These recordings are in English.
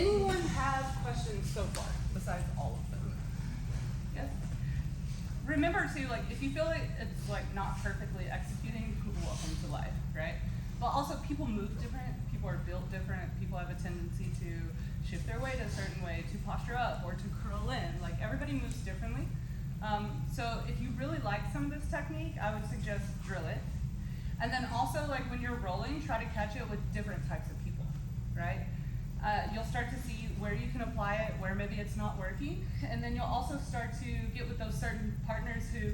anyone have questions so far, besides all of them? Yes? Remember too, like, if you feel like it's like not perfectly executing, welcome to life, right? But also people move different, people are built different, people have a tendency to shift their weight a certain way, to posture up or to curl in. Like, everybody moves differently. So if you really like some of this technique, I would suggest drill it. And then also, like, when you're rolling, try to catch it with different types of people, right? You'll start to see where you can apply it, where maybe it's not working, and then you'll also start to get with those certain partners who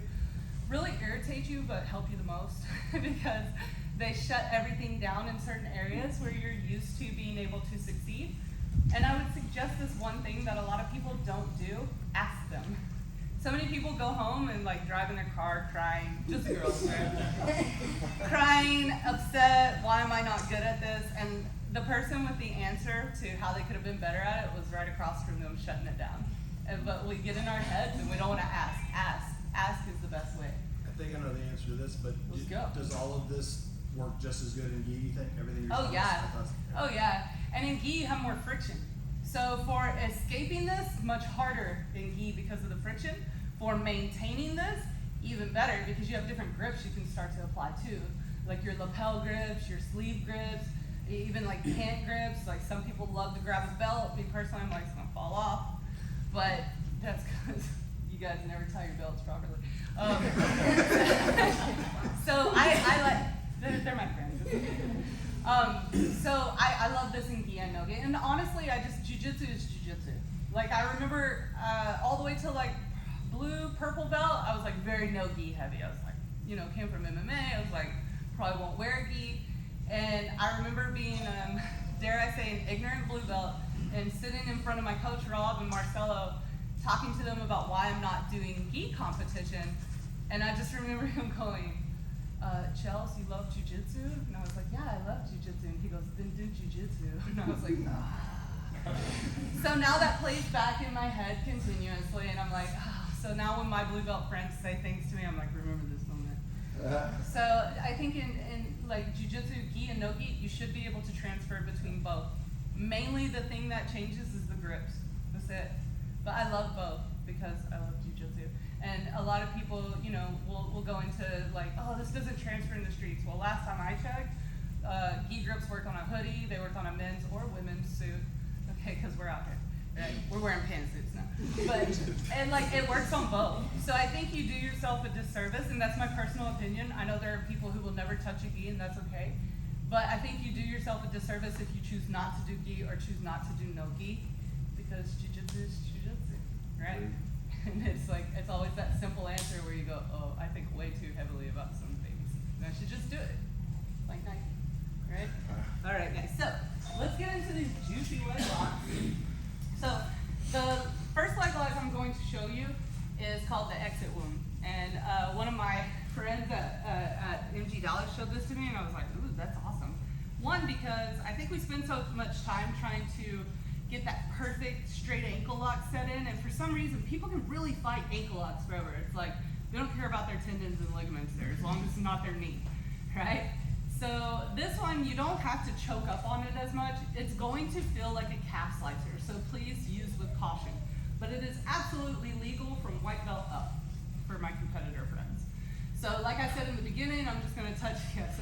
really irritate you but help you the most because they shut everything down in certain areas where you're used to being able to succeed. And I would suggest this one thing that a lot of people don't do: ask them. So many people go home and like drive in their car crying, just girls, right? Crying, upset, why am I not good at this? And the person with the answer to how they could have been better at it was right across from them, shutting it down. But we get in our heads and we don't want to ask. Ask is the best way. I think I know the answer to this, but does all of this work just as good in gi, you think? Everything you're Oh yeah. Oh yeah. And in gi you have more friction. So for escaping this, much harder in gi because of the friction. For maintaining this, even better because you have different grips you can start to apply too. Like your lapel grips, your sleeve grips, even like pant grips. Like, some people love to grab a belt. Me personally, I'm like, it's gonna fall off. But that's because you guys never tie your belts properly. So I like, they're my friends. So I love this in gi and no gi. And honestly, jiu-jitsu is jiu-jitsu. Like, I remember all the way to like blue, purple belt, I was like very no gi heavy. I was like, came from MMA. I was like, probably won't wear gi. And I remember being, dare I say, an ignorant blue belt and sitting in front of my coach Rob and Marcelo, talking to them about why I'm not doing gi competition. And I just remember him going, Chels, you love jiu-jitsu? And I was like, yeah, I love jiu-jitsu. And he goes, then do jiu-jitsu. And I was like, ah. So now that plays back in my head continuously, and I'm like, so now when my blue belt friends say things to me, I'm like, remember this moment. So I think in like jiu-jitsu, gi and no gi, you should be able to transfer between both. Mainly the thing that changes is the grips. That's it. But I love both because I love jiu-jitsu. And a lot of people, will go into like, oh, this doesn't transfer in the streets. Well, last time I checked, gi grips work on a hoodie, they work on a men's or women's suit. Okay, because we're out here. Right? We're wearing pantsuits now. But, and like, it works on both. So I think you do yourself a disservice, and that's my personal opinion. I know there are people who will never touch a gi, and that's okay. But I think you do yourself a disservice if you choose not to do gi or choose not to do no gi, because jiu-jitsu is jiu-jitsu, right? And it's like, it's always that simple answer where you go, oh, I think way too heavily about some things. And I should just do it. Like Nike, right? All right, guys, so let's get into these juicy leg locks. So the first leg lock I'm going to show you is called the exit wound. And one of my friends at MG Dallas showed this to me, and I was like, ooh, that's awesome. One, because I think we spend so much time trying to get that perfect straight ankle lock set in, and for some reason, people can really fight ankle locks forever. It's like, they don't care about their tendons and ligaments there, as long as it's not their knee, right? So this one, you don't have to choke up on it as much. It's going to feel like a calf slicer, so please use with caution. But it is absolutely legal from white belt up for my competitor friends. So like I said in the beginning, I'm just gonna touch, yes,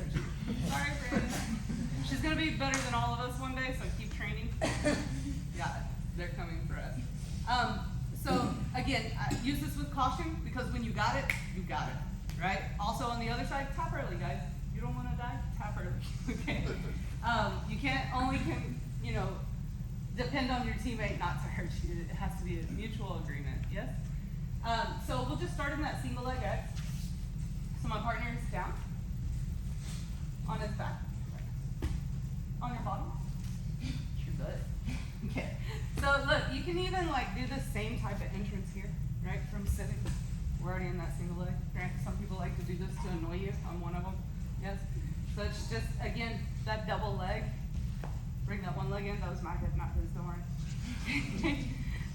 sorry friends. She's gonna be better than all of us one day, so keep training. Got it, they're coming for us. So again, use this with caution, because when you got it, right? Also on the other side, tap early, guys. You don't wanna die, tap early, okay? You can't only depend on your teammate not to hurt you. It has to be a mutual agreement, yes? So we'll just start in that single leg X. So my partner is down, on his back, on your bottom, your butt. Okay, so look, you can even like do the same type of entrance here, right, from sitting. We're already in that single leg, right? Some people like to do this to annoy you. I'm one of them, yes? So it's just, again, that double leg. Bring that one leg in, that was my hip, not his, don't worry.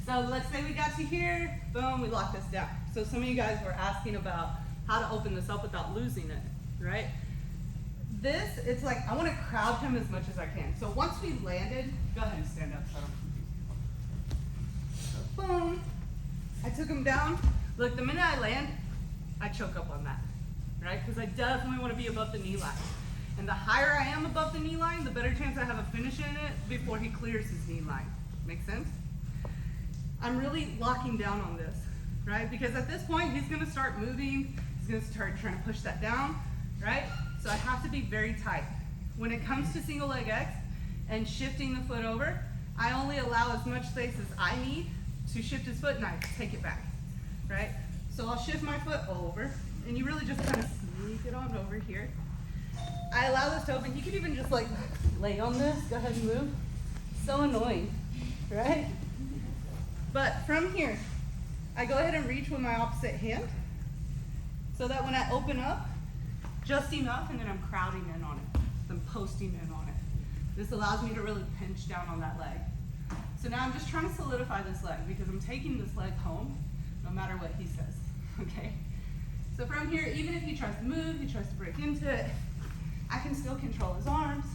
So let's say we got to here, boom, we lock this down. So some of you guys were asking about how to open this up without losing it, right? This, it's like, I wanna crowd him as much as I can. So once we landed, go ahead and stand up so I don't confuse boom. I took him down. Look, the minute I land, I choke up on that, right? Because I definitely want to be above the knee line. And the higher I am above the knee line, the better chance I have of finishing it before he clears his knee line. Make sense? I'm really locking down on this, right? Because at this point, he's gonna start moving. He's gonna start trying to push that down, right? So I have to be very tight. When it comes to single leg X and shifting the foot over, I only allow as much space as I need to shift his foot and I take it back, right? So I'll shift my foot over and you really just kind of sneak it on over here. I allow this to open. You could even just like lay on this, go ahead and move. So annoying, right? But from here, I go ahead and reach with my opposite hand so that when I open up, just enough and then I'm crowding in on it. I'm posting in on it. This allows me to really pinch down on that leg. So now I'm just trying to solidify this leg because I'm taking this leg home no matter what he says, okay? So from here, even if he tries to move, he tries to break into it, I can still control his arms,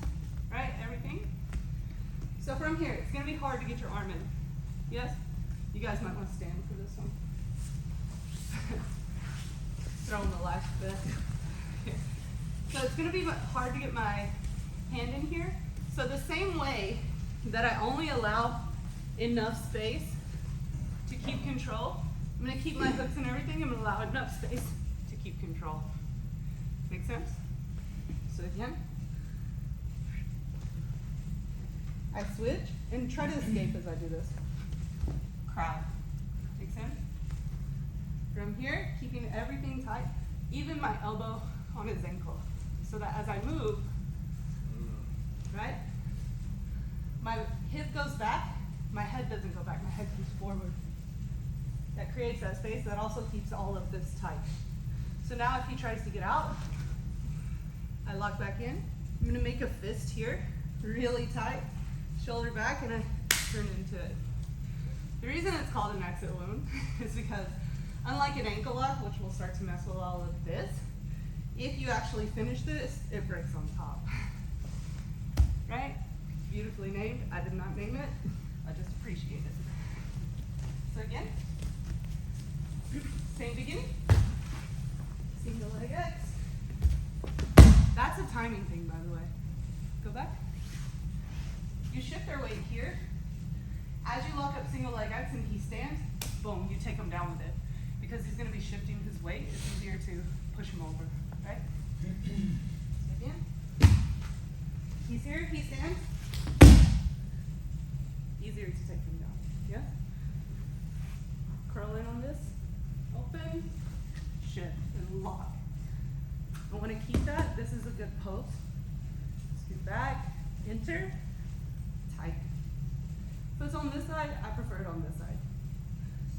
right, everything. So from here, it's gonna be hard to get your arm in. Yes? You guys might want to stand for this one. Throwing the life bit. So it's gonna be hard to get my hand in here. So the same way that I only allow enough space to keep control, I'm gonna keep my hooks and everything, I'm gonna allow enough space to keep control. Make sense? So again, I switch and try to escape as I do this. Crowd. Make sense? From here, keeping everything tight, even my elbow on his ankle, so that as I move, right, my hip goes back, my head doesn't go back, my head comes forward. That creates that space, that also keeps all of this tight. So now if he tries to get out, I lock back in. I'm gonna make a fist here, really tight, shoulder back, and I turn into it. The reason it's called an exit wound is because unlike an ankle lock, which will start to mess with all of this, if you actually finish this, it breaks on top. Right? Beautifully named. I did not name it. I just appreciate it. So again, same beginning. Single leg X. That's a timing thing, by the way. Go back. You shift their weight here. As you lock up single leg X and he stands, boom, you take him down with it. Because he's going to be shifting his weight, it's easier to push him over, right? Again. He's here, he stands. Easier to take him down. Yeah? Curl in on this. Open. Shift and lock. I want to keep that. This is a good post. Scoot back. Enter. Tight. If it's on this side, I prefer it on this side.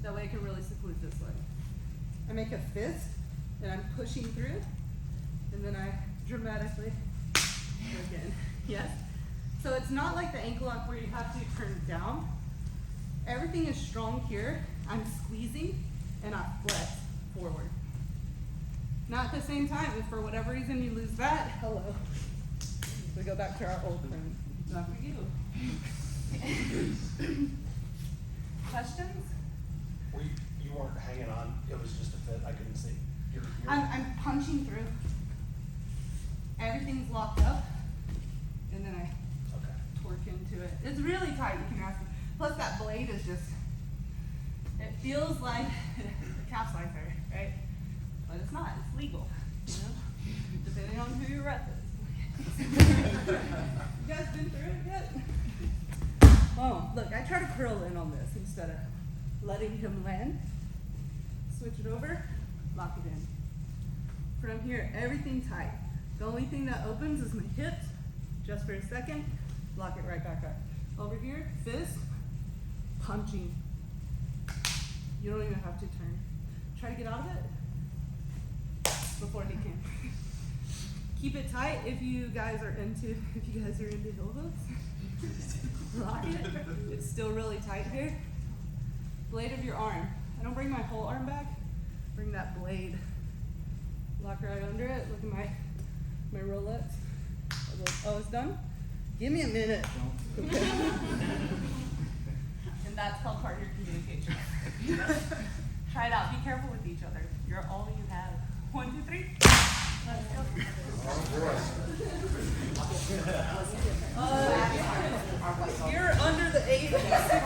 That way I can really seclude this leg. I make a fist, and I'm pushing through, and then I dramatically go again. Yes? So it's not like the ankle lock where you have to turn it down. Everything is strong here. I'm squeezing, and I flex forward. Now at the same time, if for whatever reason you lose that, hello. We go back to our old friend. Not for you. Questions? You weren't hanging on, it was just a fit, I couldn't see. I'm punching through. Everything's locked up, and then I torque into it. It's really tight, you can ask me. Plus that blade is just, it feels like a calf slicer, right? But it's not, it's legal, you know? Depending on who your rep is. You guys been through it yet? Oh, look, I try to curl in on this instead of letting him land. Switch it over, lock it in. From here, everything tight. The only thing that opens is my hips, just for a second, lock it right back up. Over here, fist, punching. You don't even have to turn. Try to get out of it before he can. Keep it tight if you guys are into heel hooks. Lock it. It's still really tight here. Blade of your arm. I don't bring my whole arm back. Bring that blade. Lock right under it. Look at my Rolex. Oh, it's done? Give me a minute. Okay. And and that's called partner communication. Try it out. Be careful with each other. You're all you have. 1, 2, 3. Let's go. Oh boy.